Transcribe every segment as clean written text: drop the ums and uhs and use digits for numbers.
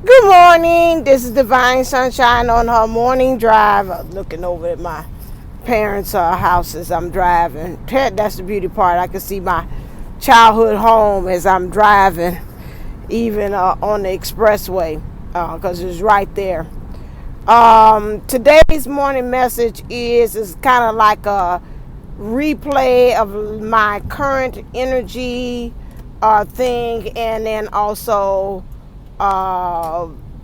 Good morning. This is Divine Sunshine on her morning drive. Looking over at my parents' house as I'm driving. That's the beauty part. I can see my childhood home as I'm driving, even on the expressway, because it's right there. Today's morning message is kind of like a replay of my current energy thing, and then also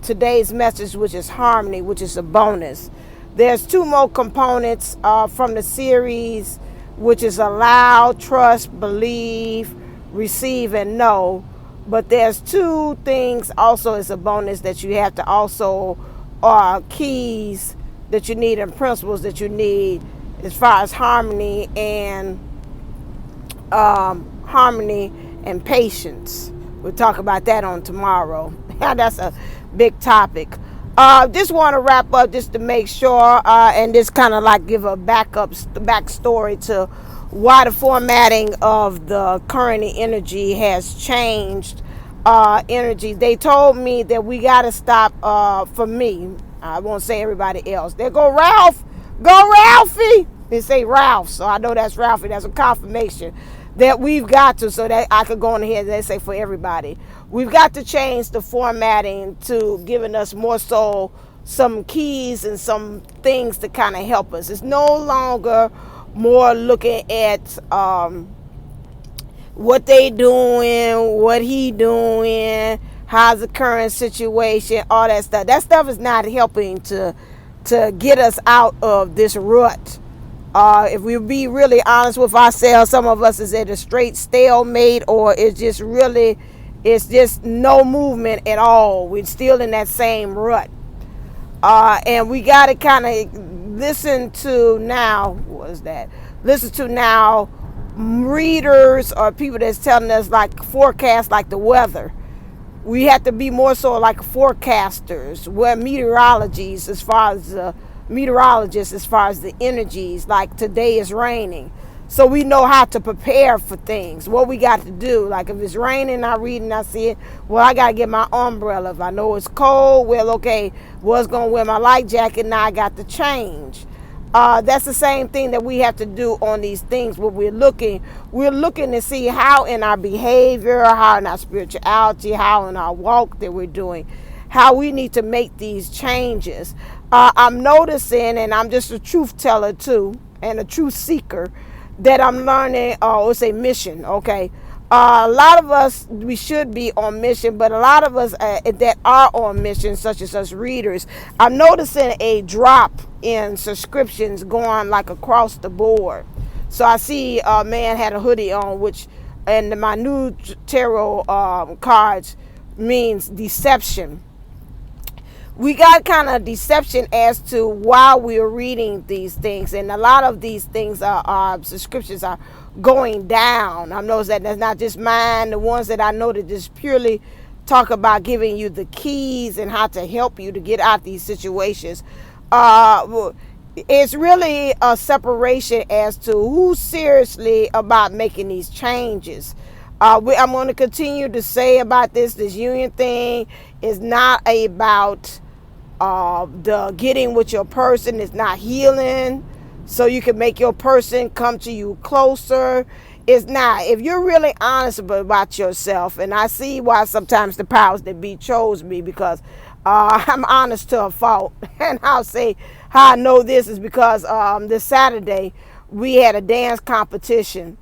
today's message, which is harmony, which is a bonus. There's two more components from the series, which is allow, trust, believe, receive, and know. But there's two things also as a bonus that you have to also keys that you need and principles that you need as far as harmony and patience. We'll talk about that on tomorrow. That's a big topic. Just want to wrap up just to make sure and just kind of like give a backstory to why the formatting of the current energy has changed. Energy. They told me that we got to stop. For me, I won't say everybody else. There go Ralph. Go Ralphie. They say Ralph, so I know that's Ralphie. That's a confirmation that we've got to, so that I could go on here and they say for everybody. We've got to change the formatting to giving us more so some keys and some things to kind of help us. It's no longer more looking at what they doing, what he doing, how's the current situation, all that stuff. That stuff is not helping to get us out of this rut. If we be really honest with ourselves, some of us is at a straight stalemate, or it's just no movement at all. We're still in that same rut. And we got to kind of listen to now readers or people that's telling us like forecast like the weather. We have to be more so like forecasters. We're meteorologists as far as the energies, like today is raining, so we know how to prepare for things, what we got to do. Like if it's raining, I read and I see it, well, I got to get my umbrella. If I know it's cold, well, okay, was going to wear my light jacket, now I got to change. That's the same thing that we have to do on these things. What we're looking to see how in our behavior, how in our spirituality, how in our walk that we're doing, how we need to make these changes. I'm noticing, and I'm just a truth teller too, and a truth seeker, that I'm learning, let's say mission, okay? A lot of us, we should be on mission, but a lot of us that are on mission, such as us readers, I'm noticing a drop in subscriptions going like across the board. So I see a man had a hoodie on, and my new tarot cards means deception. We got kind of deception as to why we're reading these things, and a lot of these things are subscriptions are going down. I know that that's not just mine. The ones that I know that just purely talk about giving you the keys and how to help you to get out these situations. It's really a separation as to who's seriously about making these changes. I'm going to continue to say about this union thing is not about the getting with your person. Is not healing so you can make your person come to you closer. It's not. If you're really honest about yourself, and I see why sometimes the powers that be chose me, because I'm honest to a fault. And I'll say how I know this is because this Saturday we had a dance competition,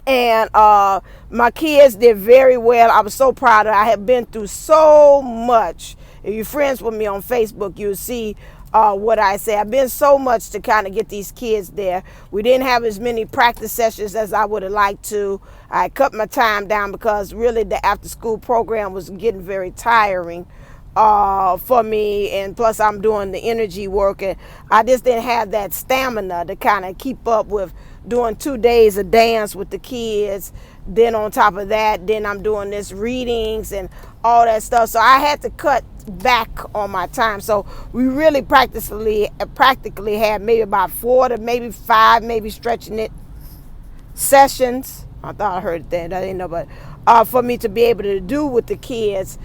and my kids did very well. I was so proud of it. I have been through so much. If you're friends with me on Facebook, you'll see what I say. I've been so much to kind of get these kids there. We didn't have as many practice sessions as I would have liked to. I cut my time down because really the after school program was getting very tiring for me, and plus I'm doing the energy work, and I just didn't have that stamina to kind of keep up with doing 2 days of dance with the kids. Then on top of that, then I'm doing this readings and all that stuff, so I had to cut back on my time. So we really practically had maybe about 4 to maybe 5, maybe stretching it, sessions. I thought I heard that. I didn't know, but for me to be able to do with the kids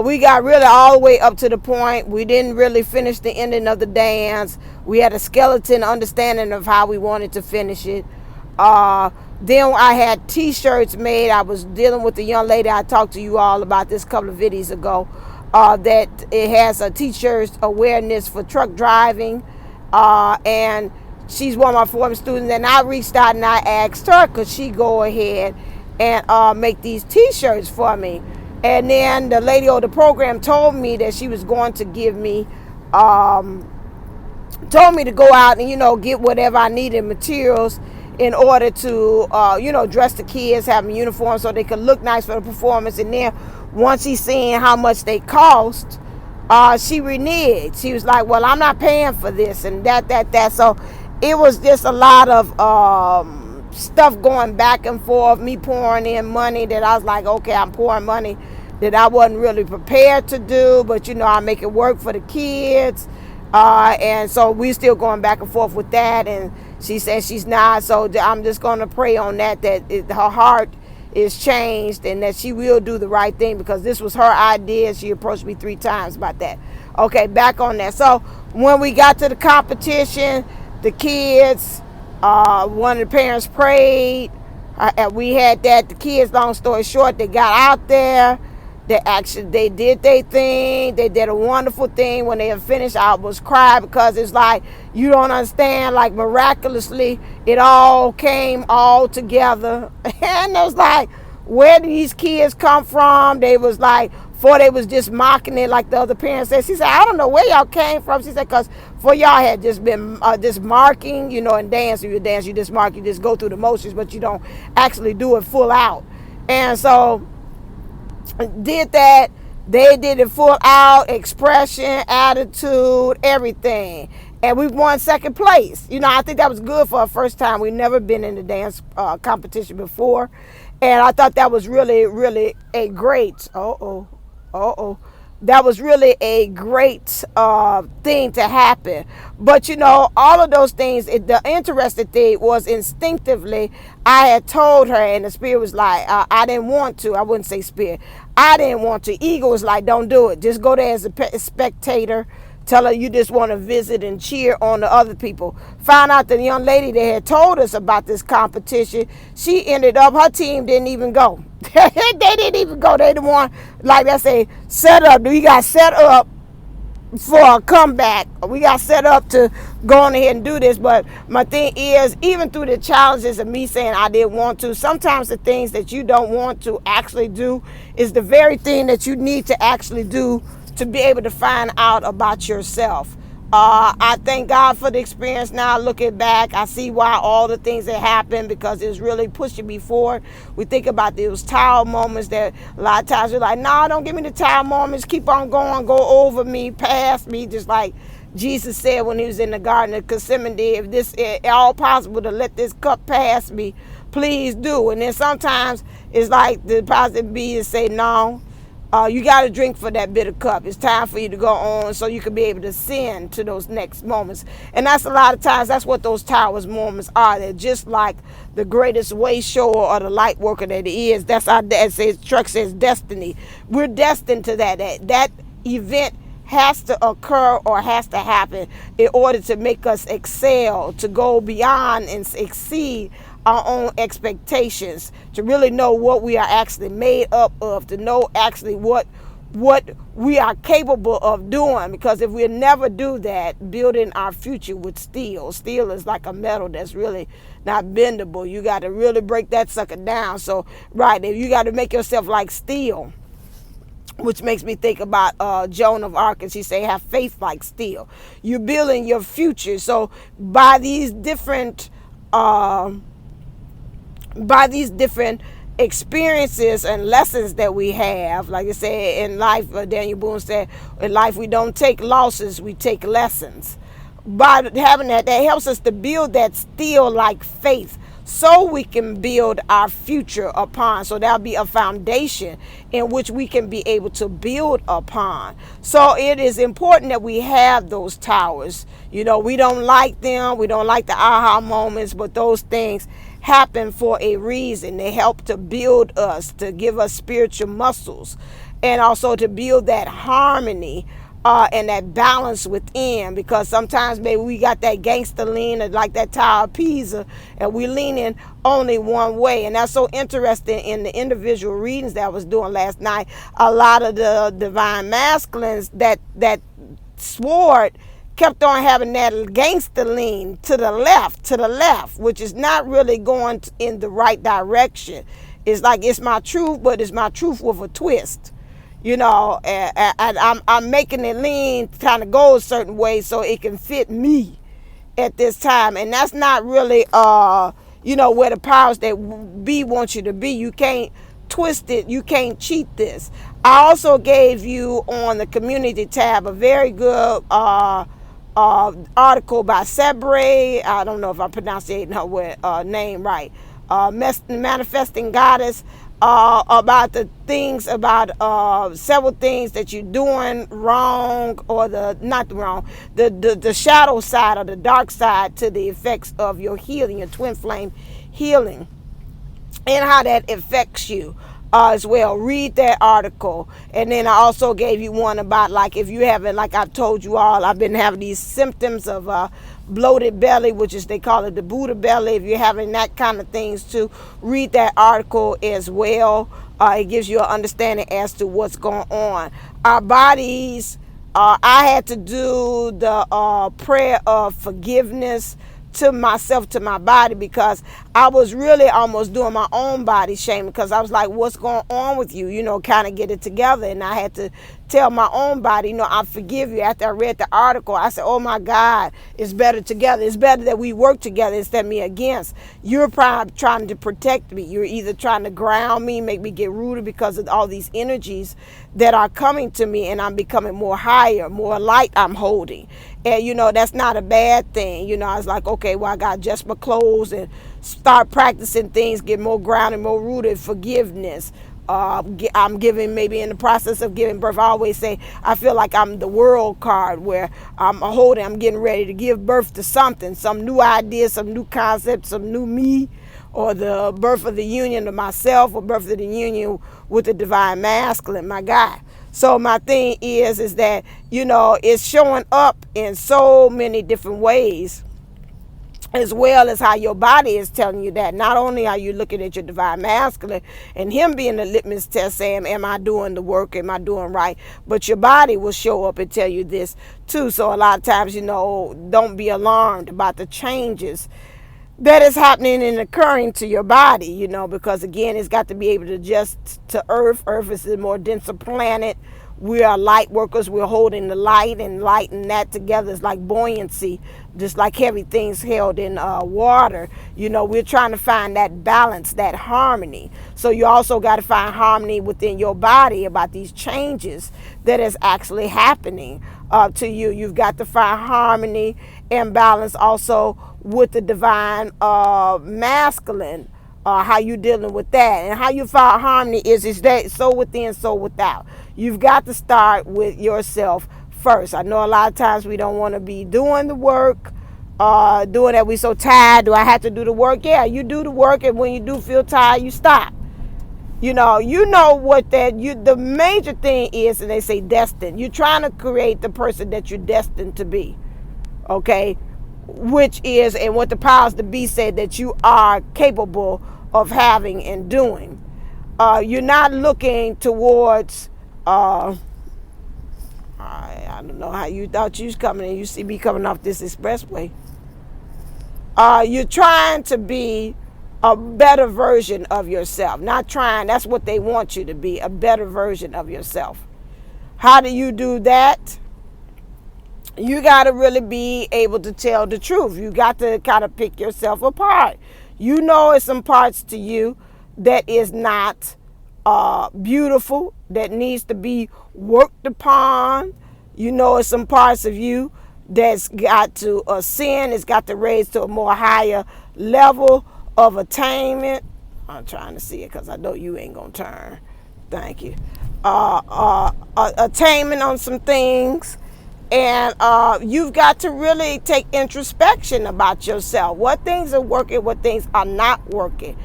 We got really all the way up to the point. We didn't really finish the ending of the dance. We had a skeleton understanding of how we wanted to finish it. Then I had t-shirts made. I was dealing with the young lady I talked to you all about this couple of videos ago. That it has a t-shirt awareness for truck driving. And she's one of my former students. And I reached out and I asked her, could she go ahead and make these t-shirts for me? And then the lady of the program told me that she was going to give me, told me to go out and, get whatever I needed materials in order to, dress the kids, have them uniforms so they could look nice for the performance. And then once she seen how much they cost, she reneged. She was like, well, I'm not paying for this and that. So it was just a lot of stuff going back and forth, me pouring in money that I was like, okay, I'm pouring money that I wasn't really prepared to do, but I make it work for the kids. And so we still going back and forth with that. And she says she's not. So I'm just going to pray on that her heart is changed and that she will do the right thing, because this was her idea. She approached me 3 times about that. Okay, back on that. So when we got to the competition, the kids, one of the parents prayed. We had that. The kids, long story short, they got out there. They did their thing. They did a wonderful thing. When they had finished, I was crying, because it's like, you don't understand, like miraculously, it all came all together. And it was like, where did these kids come from? They was like, before they was just mocking it like the other parents said. She said, I don't know where y'all came from. She said, because for y'all had just been just marking, and dance. You dance, you just mark, you just go through the motions, but you don't actually do it full out. And so did that. They did it full out, expression, attitude, everything. And we won 2nd place. I think that was good for our first time. We've never been in the dance competition before. And I thought that was really, really a great, that was really a great thing to happen. But all of those things, the interesting thing was instinctively, I had told her, and the spirit was like, I didn't want to. I wouldn't say spirit. I didn't want to. Ego was like, don't do it. Just go there as a spectator. Tell her you just want to visit and cheer on the other people. Found out the young lady that had told us about this competition, she ended up, her team didn't even go. They didn't even go. They the one, like I say, set up. We got set up for a comeback. We got set up to go on ahead and do this. But my thing is, even through the challenges of me saying I didn't want to, sometimes the things that you don't want to actually do is the very thing that you need to actually do to be able to find out about yourself. I thank God for the experience now. Looking back, I see why all the things that happened, because it's really pushing me forward. We think about those tower moments that a lot of times we're like, no, don't give me the tower moments. Keep on going, go over me, past me, just like Jesus said when he was in the Garden of Gethsemane, if this is all possible to let this cup pass me, please do. And then sometimes it's like the positive be to say, no, you got to drink for that bitter cup. It's time for you to go on so you can be able to ascend to those next moments. And that's a lot of times, that's what those towers moments are. They're just like the greatest way shower or the light worker that it is. That's our, that says, truck says destiny. We're destined to that. That event has to occur or has to happen in order to make us excel, to go beyond and exceed our own expectations, to really know what we are actually made up of, to know actually what we are capable of doing. Because if we never do that, building our future with steel is like a metal that's really not bendable. You got to really break that sucker down. So right, if you got to make yourself like steel, which makes me think about Joan of Arc, and she say, have faith like steel. You're building your future. So by these different experiences and lessons that we have, like I said, in life, Daniellleboomlle said, in life we don't take losses, we take lessons. By having that helps us to build that steel like faith, so we can build our future upon. So that'll be a foundation in which we can be able to build upon. So it is important that we have those towers. We don't like them. We don't like the aha moments, but those things happen for a reason. They help to build us, to give us spiritual muscles. and also to build that harmony and that balance within, because sometimes maybe we got that gangster lean like that Tower of Pisa, and we leaning only one way. And that's so interesting in the individual readings that I was doing last night. A lot of the divine masculines that sword kept on having that gangster lean to the left, which is not really going in the right direction. It's like it's my truth, but it's my truth with a twist. And I'm making it lean, kind of go a certain way so it can fit me at this time. And that's not really, where the powers that be want you to be. You can't twist it. You can't cheat this. I also gave you on the community tab a very good article by Sebre. I don't know if I'm pronouncing her name right. Manifesting Goddess. About the things, about several things that you're doing wrong, or the shadow side or the dark side to the effects of your healing, your twin flame healing, and how that affects you as well. Read that article. And then I also gave you one about, like, if you haven't, like I've told you all, I've been having these symptoms of bloated belly, which is, they call it the Buddha belly. If you're having that kind of things too, read that article as well. It gives you an understanding as to what's going on. Our bodies, I had to do the prayer of forgiveness to myself, to my body, because I was really almost doing my own body shame, because I was like, what's going on with you? Kind of get it together. And I had to tell my own body, I forgive you. After I read the article, I said, oh my God, it's better together. It's better that we work together instead of me against. You're probably trying to protect me. You're either trying to ground me, make me get rooted because of all these energies that are coming to me, and I'm becoming more higher, more light I'm holding. And, that's not a bad thing. I was like, okay, well, I got to adjust my clothes and start practicing things, get more grounded, more rooted, forgiveness. I'm giving, maybe in the process of giving birth, I always say, I feel like I'm the world card, where I'm getting ready to give birth to something, some new idea, some new concept, some new me, or the birth of the union of myself, or birth of the union with the divine masculine, my God. So my thing is that, it's showing up in so many different ways, as well as how your body is telling you that. Not only are you looking at your divine masculine and him being the litmus test saying, am I doing the work? Am I doing right? But your body will show up and tell you this too. So a lot of times, don't be alarmed about the changes that is happening and occurring to your body, because again, it's got to be able to adjust to Earth. Earth is a more denser planet. We are light workers. We're holding the light, and light and that together is like buoyancy, just like heavy things held in water. We're trying to find that balance, that harmony. So you also got to find harmony within your body about these changes that is actually happening to you. You've got to find harmony and balance also with the divine masculine. How you dealing with that, and how you find harmony is that so within, so without. You've got to start with yourself first. I know a lot of times we don't want to be doing the work, doing that. We so tired. Do I have to do the work? Yeah, you do the work, and when you do feel tired, you stop. The major thing is, and they say destined. You're trying to create the person that you're destined to be. Okay, which is, and what the powers to be said that you are capable of having and doing. You're not looking towards, I don't know how you thought you was coming, and you see me coming off this expressway. You're trying to be a better version of yourself. Not trying, that's what they want you to be, a better version of yourself. How do you do that? You got to really be able to tell the truth. You got to kind of pick yourself apart. It's some parts to you that is not beautiful, that needs to be worked upon. It's some parts of you that's got to ascend. It's got to raise to a more higher level of attainment. I'm trying to see it because I know you ain't going to turn. Thank you. Attainment on some things. And you've got to really take introspection about yourself. What things are working, what things are not working.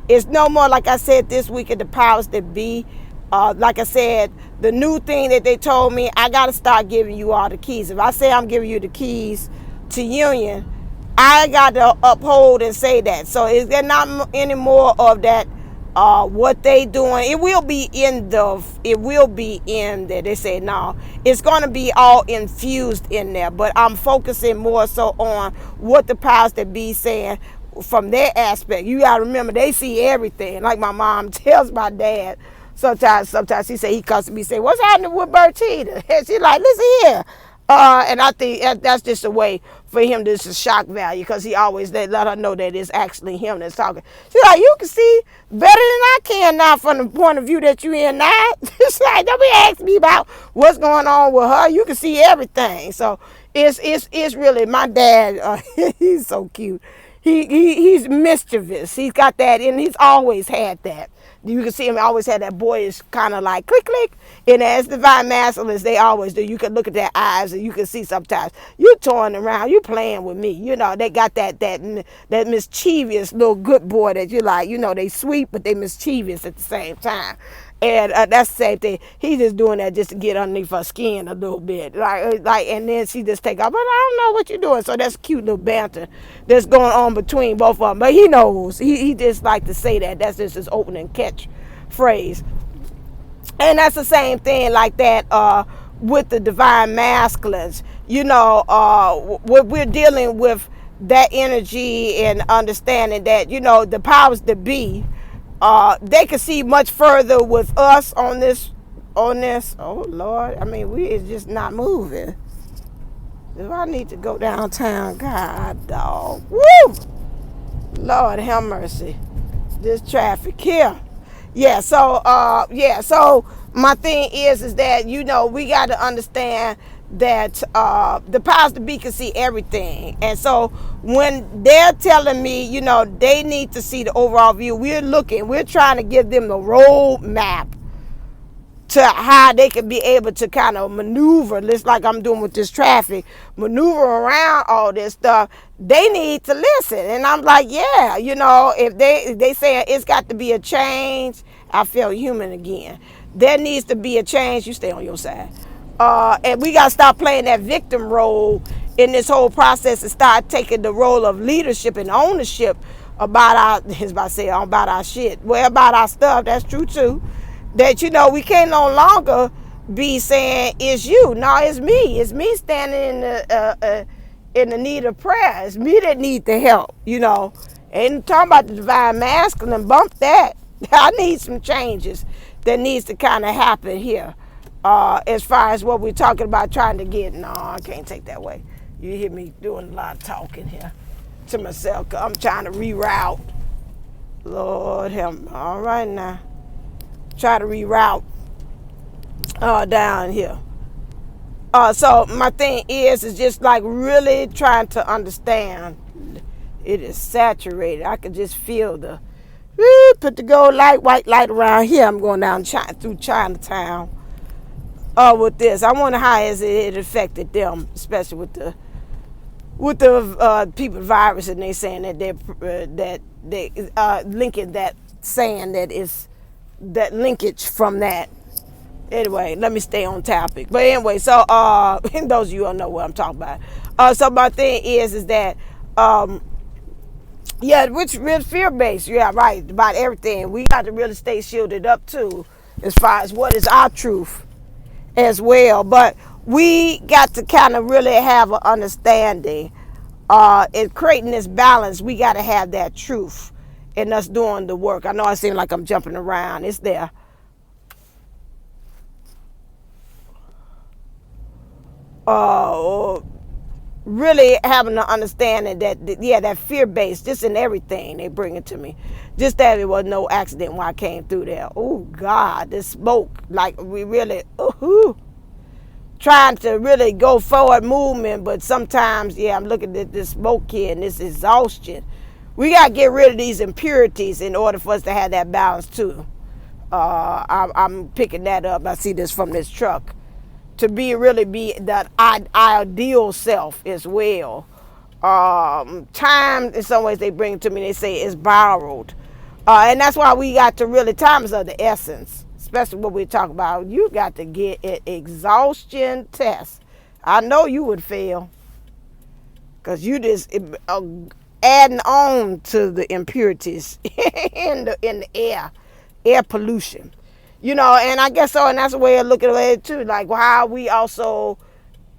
It's no more, like I said this week at the powers that be. Like I said, the new thing that they told me, I got to start giving you all the keys. If I say I'm giving you the keys to union, I got to uphold and say that. So is there not any more of that? What they doing? It will be in there. They say no, it's going to be all infused in there. But I'm focusing more so on what the powers that be saying from their aspect. You got to remember, they see everything. Like my mom tells my dad. Sometimes he say, he comes to me, say, what's happening with Bertita? And she's like, listen here. And I think that's just a way for him to just shock value, because he always let her know that it's actually him that's talking. She's like, you can see better than I can now from the point of view that you're in now. It's like, don't be asking me about what's going on with her. You can see everything. So it's really, my dad, he's so cute. He's mischievous. He's got that, and he's always had that. You can see him always had that boyish kind of like click click. And as divine masculines, they always do. You can look at their eyes and you can see sometimes you toying around, you playing with me. You know, they got that mischievous little good boy that you like. You know, they sweet but they mischievous at the same time. And that's the same thing. He's just doing that just to get underneath her skin a little bit. Like, and then she just take off. But I don't know what you're doing. So that's cute little banter that's going on between both of them. But he knows. He just like to say that. That's just his opening catch phrase. And that's the same thing like that with the divine masculines. You know, we're dealing with that energy and understanding that, you know, the powers that be, they can see much further with us on this. Oh Lord, I mean, we is just not moving. If I need to go downtown, God dog, woo, Lord have mercy, this traffic here. So my thing is that, you know, we got to understand that the powers to be can see everything. And so when they're telling me, you know, they need to see the overall view, we're trying to give them the road map to how they can be able to kind of maneuver, just like I'm doing with this traffic, maneuver around all this stuff. They need to listen. And I'm like, yeah, you know, if they say it's got to be a change, I feel human again. There needs to be a change. You stay on your side. And we got to stop playing that victim role in this whole process and start taking the role of leadership and ownership about our shit. Well, about our stuff, that's true too. That, you know, we can't no longer be saying it's you. No, it's me. It's me standing in the need of prayer. It's me that need the help, you know. Ain't talking about the divine masculine, bump that. I need some changes that needs to kind of happen here. As far as what we're talking about trying to get, no, I can't take that way. You hear me doing a lot of talking here to myself, 'cause I'm trying to reroute. Lord help me. All right now. Try to reroute down here. So my thing is just like really trying to understand. It is saturated. I can just feel the put the gold light, white light around here. I'm going down through Chinatown. With this, I wonder how it affected them, especially with the people virus, and they saying that they linking that, saying that it's that linkage from that. Anyway, let me stay on topic. But anyway, so and those of you who know what I'm talking about. So my thing is that which real fear based. Yeah, right, about everything. We got to really stay shielded up too, as far as what is our truth as well. But we got to kind of really have an understanding in creating this balance. We got to have that truth in us doing the work. I know I seem like I'm jumping around. It's there. Really having the understanding that that fear based, just in everything they bring it to me. Just that it was no accident when I came through there. Oh God, this smoke, like we really trying to really go forward movement, but sometimes I'm looking at this smoke here and this exhaustion. We got to get rid of these impurities in order for us to have that balance too. I'm picking that up. I see this from this truck. To really be that ideal self as well. Time, in some ways, they bring to me, they say it's borrowed. And that's why we got to really, time is of the essence. especially what we talk about, you got to get an exhaustion test. I know you would fail because you just adding on to the impurities in the air pollution. You know, and I guess so, and that's a way of looking at it too. Like how we also,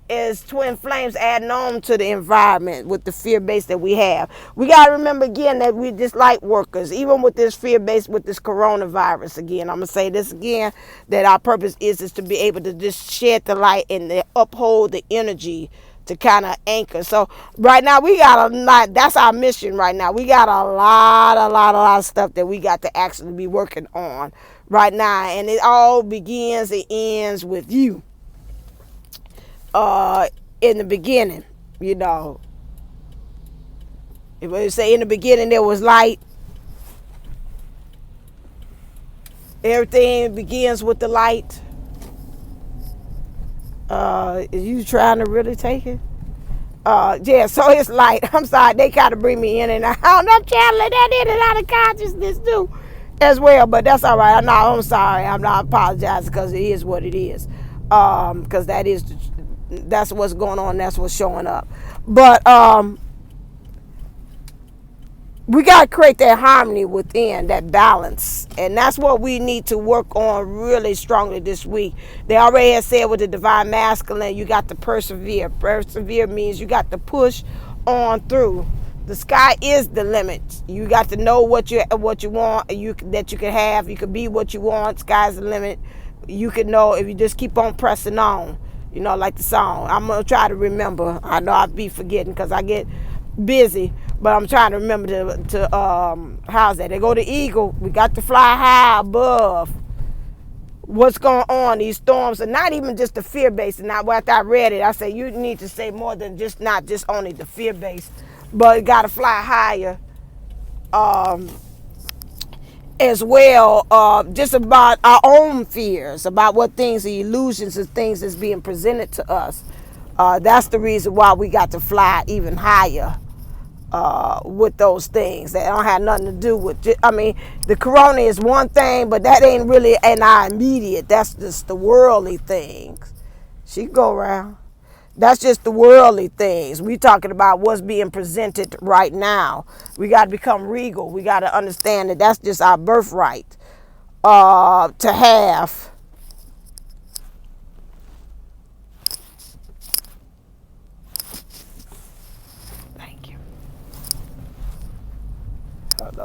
as twin flames, adding on to the environment with the fear base that we have. We got to remember again that we just light workers, even with this fear base, with this coronavirus. Again, I'm gonna say this again, that our purpose is to be able to just shed the light and to uphold the energy to kind of anchor. So right now we got a lot. That's our mission right now. We got a lot of stuff that we got to actually be working on right now, and it all begins and ends with you. In the beginning, you know, if we say in the beginning there was light, everything begins with the light. Is you trying to really take it? Yeah, so it's light. I'm sorry, they kind of bring me in and out. I'm channeling that in and out of consciousness too, as well. But that's all right. I'm sorry. I'm not apologizing because it is what it is. Because that's what's going on. That's what's showing up. But we got to create that harmony within, that balance. And that's what we need to work on really strongly this week. They already have said with the divine masculine, you got to persevere. Persevere means you got to push on through. The sky is the limit. You got to know what you want, that you can have. You can be what you want. Sky's the limit. You can know if you just keep on pressing on. You know, like the song. I'm going to try to remember. I know I'll be forgetting because I get busy. But I'm trying to remember to how's that? They go to Eagle. We got to fly high above what's going on. These storms are not even just the fear base. And after I read it, I said you need to say more than not just only the fear base, but you got to fly higher as well. Just about our own fears, about what things are illusions and things that's being presented to us. That's the reason why we got to fly even higher. With those things that don't have nothing to do with the corona is one thing, but that ain't really in our immediate. That's just the worldly things. She can go around. That's just the worldly things. We talking about what's being presented right now. We got to become regal. We got to understand that that's just our birthright to have.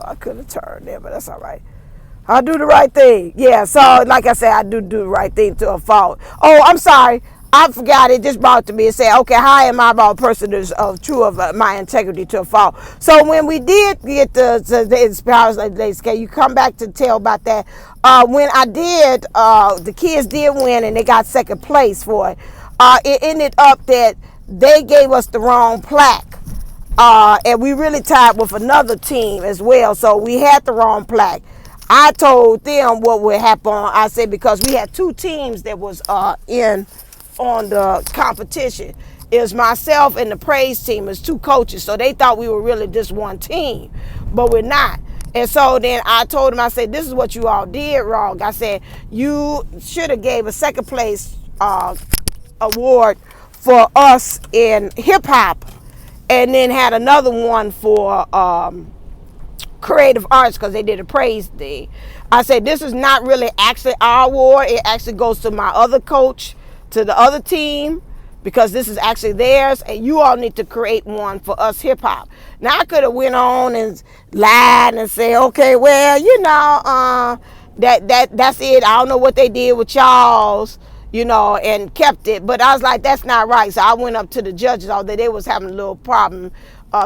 I could have turned there, but that's all right. I'll do the right thing. Yeah, so like I said, I do the right thing to a fault. Oh, I'm sorry. I forgot. It just brought to me and said, okay, how am I about a person of true of my integrity to a fault? So when we did get the powers like this, can you come back to tell about that? When I did, the kids did win and they got second place for it. It ended up that they gave us the wrong plaque. And we really tied with another team as well. So we had the wrong plaque. I told them what would happen. I said, because we had two teams that was in on the competition. It was myself and the praise team. It's two coaches. So they thought we were really just one team. But we're not. And so then I told them, I said, this is what you all did wrong. I said, you should have gave a second place award for us in hip hop. And then had another one for creative arts because they did a praise thing. I said, this is not really actually our award. It actually goes to my other coach, to the other team, because this is actually theirs. And you all need to create one for us hip hop. Now I could have went on and lied and say, okay, well, you know, that's it. I don't know what they did with y'all's. You know, and kept it. But I was like, that's not right. So I went up to the judges, although they was having a little problem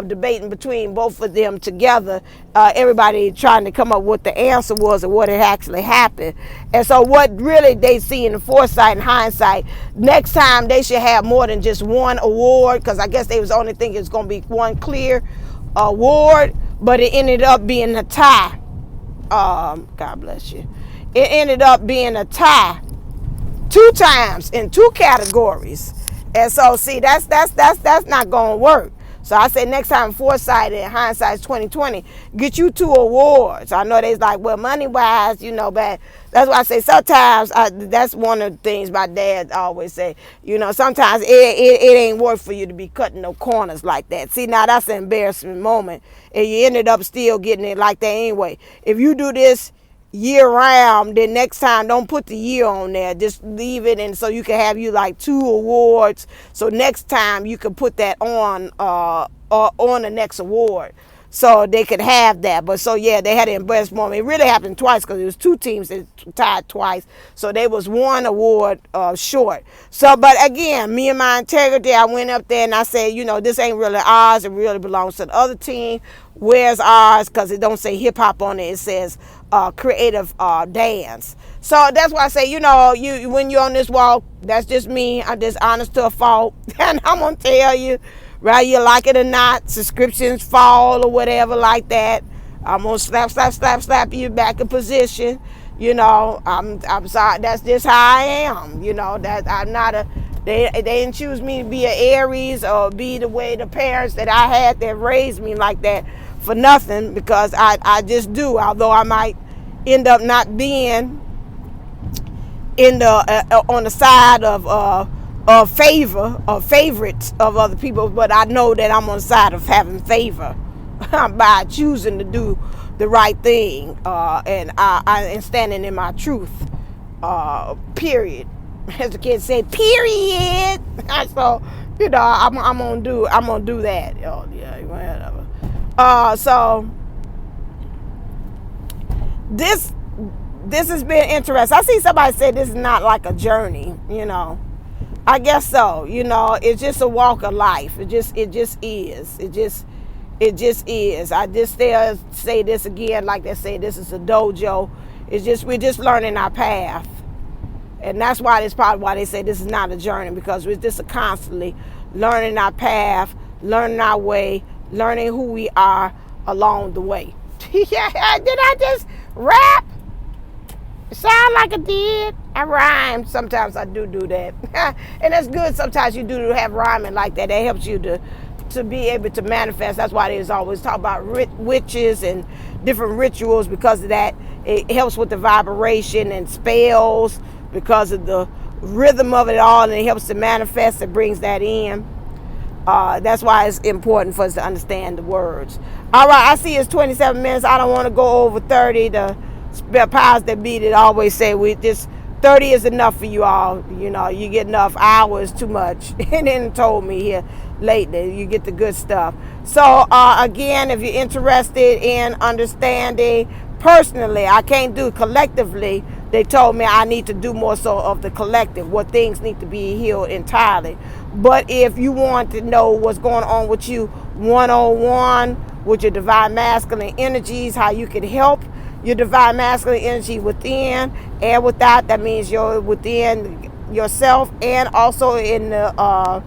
debating between both of them together. Everybody trying to come up with what the answer was and what had actually happened. And so what really they see in the foresight and hindsight, next time they should have more than just one award, because I guess they was only thinking it's going to be one clear award, but it ended up being a tie. God bless you. It ended up being a tie. 2 times in 2 categories. And so see, that's not gonna work. So I say next time, foresight and hindsight is 2020. Get you 2 awards. I know they's like, well, money wise, you know, but that's why I say sometimes that's one of the things my dad always say. You know, sometimes it ain't worth for you to be cutting no corners like that. See, now that's an embarrassment moment, and you ended up still getting it like that anyway. If you do this year round, then next time don't put the year on there, just leave it, and so you can have you like 2 awards, so next time you can put that on the next award, so they could have that. But so yeah, they had an embarrassment moment. It really happened twice because it was 2 teams that tied twice, so they was 1 award short. So but again, me and my integrity, I went up there and I said, you know, this ain't really ours, it really belongs to the other team. Where's ours? Because it don't say hip hop on it, it says creative dance. So that's why I say, you know, you when you're on this walk, that's just me. I'm just honest to a fault, and I'm gonna tell you, right? You like it or not, subscriptions fall or whatever like that. I'm gonna slap you back in position. You know, I'm sorry. That's just how I am. You know, that I'm not a. They didn't choose me to be an Aries or be the way the parents that I had that raised me like that for nothing, because I just do. Although I might end up not being in the on the side of favor or favorites of other people, but I know that I'm on the side of having favor by choosing to do the right thing, and I standing in my truth. Period. As the kids say, period. So you know, I'm gonna do that. Oh yeah, whatever. So this has been interesting. I see somebody say this is not like a journey. You know, I guess so. You know, it's just a walk of life. It just is. It just is. I just say this again, like they say, this is a dojo. We're just learning our path. And that's why it's probably why they say this is not a journey, because we're just constantly learning our path, learning our way, learning who we are along the way. Yeah, did I just rap? It sound like I did. I rhyme. Sometimes I do that. And that's good. Sometimes you do have rhyming like that. That helps you to be able to manifest. That's why they always talk about witches and different rituals, because of that. It helps with the vibration and spells, because of the rhythm of it all, and it helps to manifest. It brings that in. That's why it's important for us to understand the words. All right, I see it's 27 minutes. I don't want to go over 30. The powers that be that always say we just 30 is enough for you all. You know, you get enough hours, too much. And then told me here lately, you get the good stuff. So again, if you're interested in understanding personally, I can't do collectively. They told me I need to do more so of the collective, what things need to be healed entirely. But if you want to know what's going on with you one-on-one with your divine masculine energies, how you can help your divine masculine energy within and without, that means you're within yourself and also in the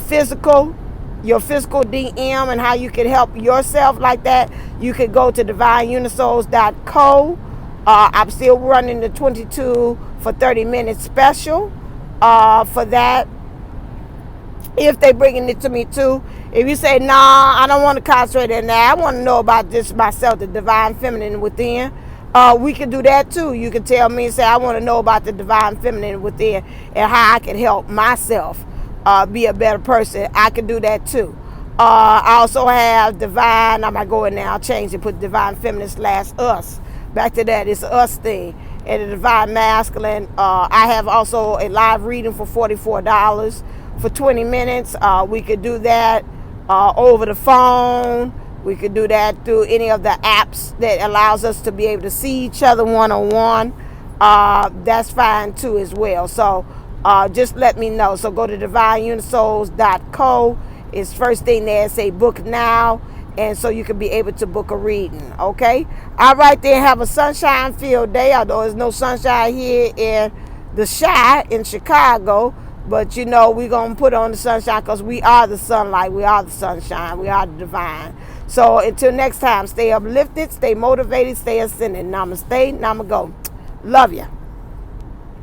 physical, your physical DM, and how you can help yourself like that, you could go to divineunisols.co. I'm still running the 22 for 30 minutes special for that. If they bringing it to me too. If you say, nah, I don't want to concentrate on that, I want to know about this myself, the divine feminine within, we can do that too. You can tell me and say, I want to know about the divine feminine within and how I can help myself be a better person. I can do that too. I also have divine, I might go in there, I'll change it, put divine feminine / us. Back to that, it's an us thing. And the divine masculine, I have also a live reading for $44 for 20 minutes. We could do that over the phone. We could do that through any of the apps that allows us to be able to see each other one-on-one. That's fine too as well. So just let me know. So go to divineunisols.co. It's first thing there, say book now. And so you can be able to book a reading, okay? All right, then, have a sunshine-filled day, although there's no sunshine here in the Chi in Chicago. But, you know, we're going to put on the sunshine because we are the sunlight. We are the sunshine. We are the divine. So until next time, stay uplifted, stay motivated, stay ascended. Namaste, namago. Love ya.